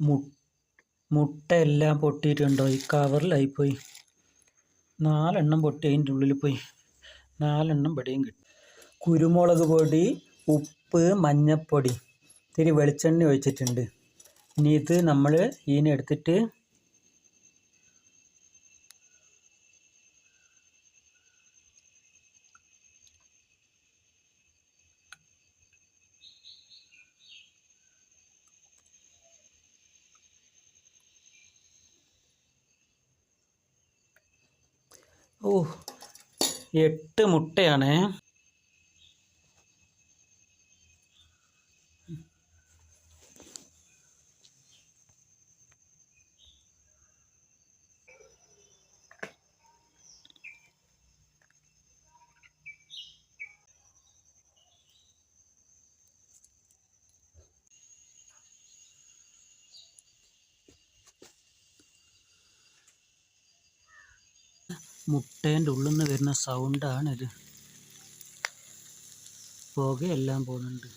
മു മുട്ട എല്ലാം പൊട്ടിയിട്ടുണ്ടോ? ഈ കവറിലായിപ്പോയി. 4 എണ്ണം പൊട്ടി അതിൻ്റെ ഉള്ളിൽ പോയി. 4 എണ്ണം ഇവിടെയും കിട്ടി. കുരുമുളക് പൊടി, ഉപ്പ്, മഞ്ഞൾപ്പൊടി, ഇത്തിരി വെളിച്ചെണ്ണ ഒഴിച്ചിട്ടുണ്ട്. ഇനി ഇത് നമ്മൾ ഇതിനെടുത്തിട്ട് ഓ 8 മുട്ടയാണേ. മുട്ടേൻ്റെ ഉള്ളിൽ നിന്ന് വരുന്ന സൗണ്ടാണിത്. പുകയെല്ലാം പോകുന്നുണ്ട്.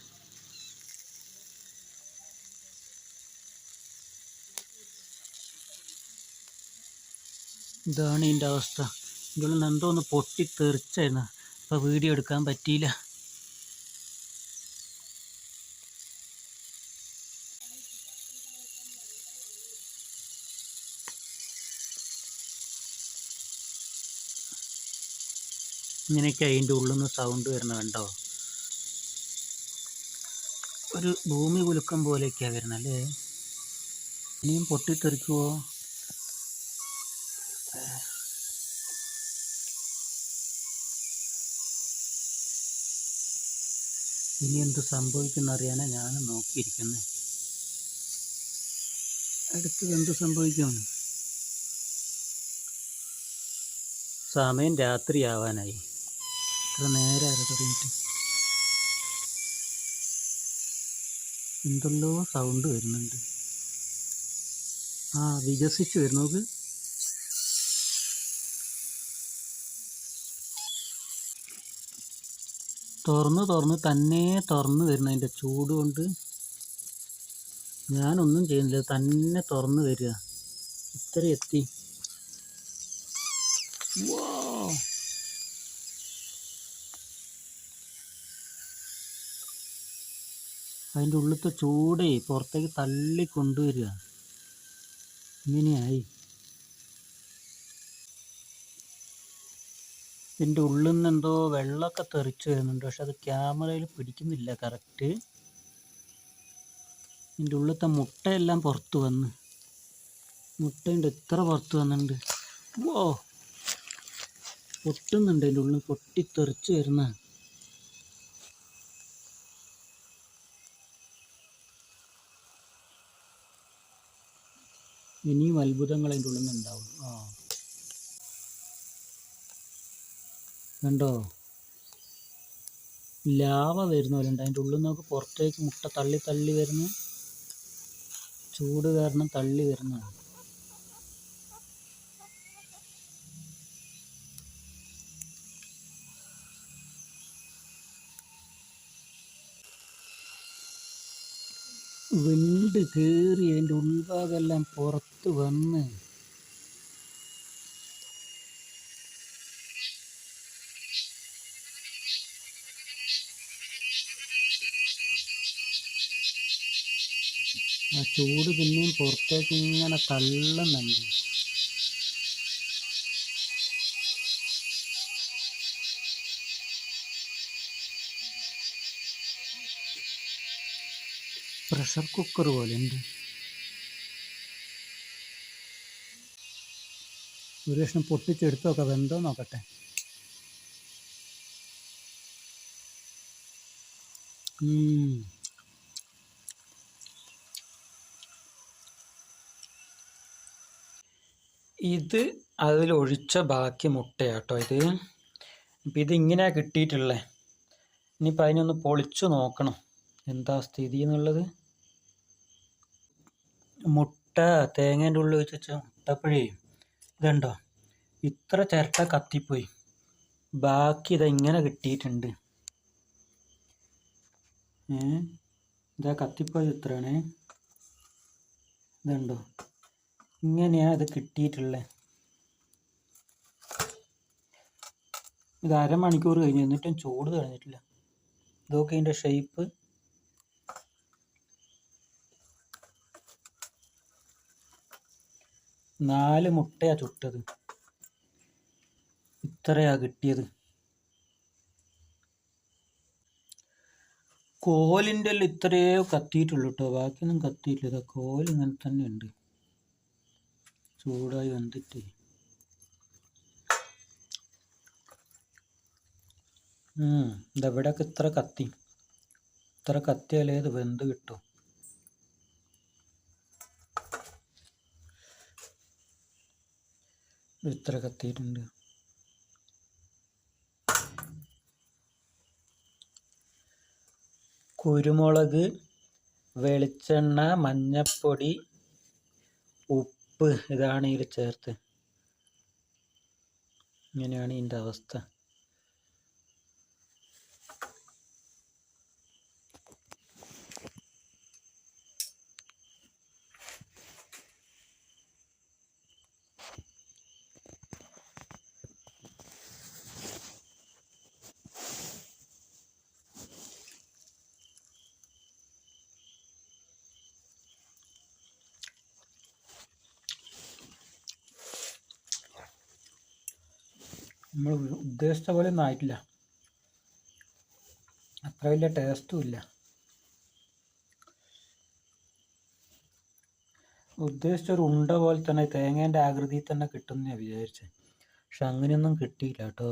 ഇതാണ് ഇതിൻ്റെ അവസ്ഥ. ഇതിൽ നിന്ന് എന്തോ ഒന്ന് പൊട്ടിത്തെറിച്ചായിരുന്നു. അപ്പോൾ വീഡിയോ എടുക്കാൻ പറ്റിയില്ല. ഇങ്ങനെയൊക്കെ അതിൻ്റെ ഉള്ളിൽ നിന്ന് സൗണ്ട് വരുന്നത് കണ്ടോ? ഒരു ഭൂമി കുലുക്കം പോലെയൊക്കെയാണ് വരുന്നത് അല്ലേ? ഇനിയും പൊട്ടിത്തെറിക്കുമോ? ഇനി എന്ത് സംഭവിക്കുന്ന അറിയാനാണ് ഞാൻ നോക്കിയിരിക്കുന്നത്. അടുത്തത് എന്ത് സംഭവിക്കും? സമയം രാത്രിയാവാനായി. ഇത്ര നേരം തുടങ്ങിയിട്ട് എന്തെല്ലോ സൗണ്ട് വരുന്നുണ്ട്. വികസിച്ച് വരുന്നു. നോക്ക്, തുറന്ന് തന്നെ തുറന്ന് വരുന്നു. അതിൻ്റെ ചൂട് കൊണ്ട് ഞാനൊന്നും ചെയ്യുന്നില്ല, തന്നെ തുറന്ന് വരിക. ഇത്ര എത്തി. അതിൻ്റെ ഉള്ളിലത്തെ ചൂടേ പുറത്തേക്ക് തള്ളി കൊണ്ടുവരിക. ഇങ്ങനെയായി. ഇതിൻ്റെ ഉള്ളിൽ നിന്ന് എന്തോ വെള്ളമൊക്കെ തെറിച്ച് വരുന്നുണ്ട്. പക്ഷെ അത് ക്യാമറയിൽ പിടിക്കുന്നില്ല കറക്റ്റ്. ഇതിൻ്റെ ഉള്ളിലത്തെ മുട്ടയെല്ലാം പുറത്ത് വന്ന്. മുട്ടയുണ്ട്, എത്ര പുറത്ത് വന്നിട്ടുണ്ട്. പൊട്ടുന്നുണ്ട്. അതിൻ്റെ ഉള്ളിൽ പൊട്ടിത്തെറിച്ച് വരുന്ന. ഇനിയും അത്ഭുതങ്ങൾ അതിൻ്റെ ഉള്ളിൽ നിന്നുണ്ടാവും. കണ്ടോ? ലാവ വരുന്ന പോലെ ഉണ്ട്. അതിൻ്റെ ഉള്ളിൽ നിന്നൊക്കെ പുറത്തേക്ക് മുട്ട തള്ളി തള്ളി വരുന്നു. ചൂട് കാരണം തള്ളി വരുന്നതാണ്. വിണ്ട് കയറി അതിൻ്റെ ഉൾഭാഗമെല്ലാം പുറത്ത് വന്ന്. ആ ചൂട് പിന്നെയും പുറത്തേക്ക് ഇങ്ങനെ തള്ളുന്നുണ്ട്. പ്രഷർ കുക്കർ പോലെ ഉണ്ട്. ഒരു കഷ്ണം പൊട്ടിച്ചെടുത്ത് നോക്കാം, വെന്തോ നോക്കട്ടെ. ഇത് അതിലൊഴിച്ച ബാക്കി മുട്ടയാട്ടോ ഇത്. ഇപ്പം ഇതിങ്ങനെയാണ് കിട്ടിയിട്ടുള്ളത്. ഇനിയിപ്പോൾ അതിനൊന്ന് പൊളിച്ചു നോക്കണം എന്താ സ്ഥിതി എന്നുള്ളത്. മുട്ട തേങ്ങേൻ്റെ ഉള്ളിൽ വെച്ച് വെച്ച മുട്ടപ്പഴേ ഇതുണ്ടോ, ഇത്ര ചിരട്ട കത്തിപ്പോയി. ബാക്കി ഇതെങ്ങനെ കിട്ടിയിട്ടുണ്ട്. ഇതാ കത്തിപ്പോയത് ഇത്രയാണേ. ഇതുണ്ടോ, ഇങ്ങനെയാണ് ഇത് കിട്ടിയിട്ടുള്ളത്. ഇത് അരമണിക്കൂർ കഴിഞ്ഞു എന്നിട്ടും ചൂട് കഴിഞ്ഞിട്ടില്ല. ഇതൊക്കെ ഇതിൻ്റെ ഷേപ്പ്. നാല് മുട്ടയാണ് ചുട്ടത്, ഇത്രയാ കിട്ടിയത്. കോലിൻ്റെ എല്ലാം ഇത്രയേ കത്തിയിട്ടുള്ളൂ കേട്ടോ, ബാക്കിയൊന്നും കത്തിയിട്ടില്ല. കോൽ ഇങ്ങനെ തന്നെ ഉണ്ട്, ചൂടായി വന്നിട്ട്. ഇതെവിടെയൊക്കെ ഇത്ര കത്തിയാലേ ഇത് വെന്ത് കിട്ടും. ഇത്ര കത്തിയിട്ടുണ്ട്. കുരുമുളക്, വെളിച്ചെണ്ണ, മഞ്ഞപ്പൊടി, ഉപ്പ് ഇതാണ് ഇതിൽ ചേർത്ത്. ഇങ്ങനെയാണ് ഇതിൻ്റെ അവസ്ഥ. നമ്മൾ ഉദ്ദേശിച്ച പോലെ ഒന്നും ആയിട്ടില്ല, അത്ര വലിയ ടേസ്റ്റും ഇല്ല. ഉദ്ദേശിച്ചൊരു ഉണ്ട പോലെ തന്നെ തേങ്ങേൻ്റെ ആകൃതിയിൽ തന്നെ കിട്ടുമെന്ന് ഞാൻ വിചാരിച്ചത്, പക്ഷെ അങ്ങനെയൊന്നും കിട്ടിയില്ല കേട്ടോ.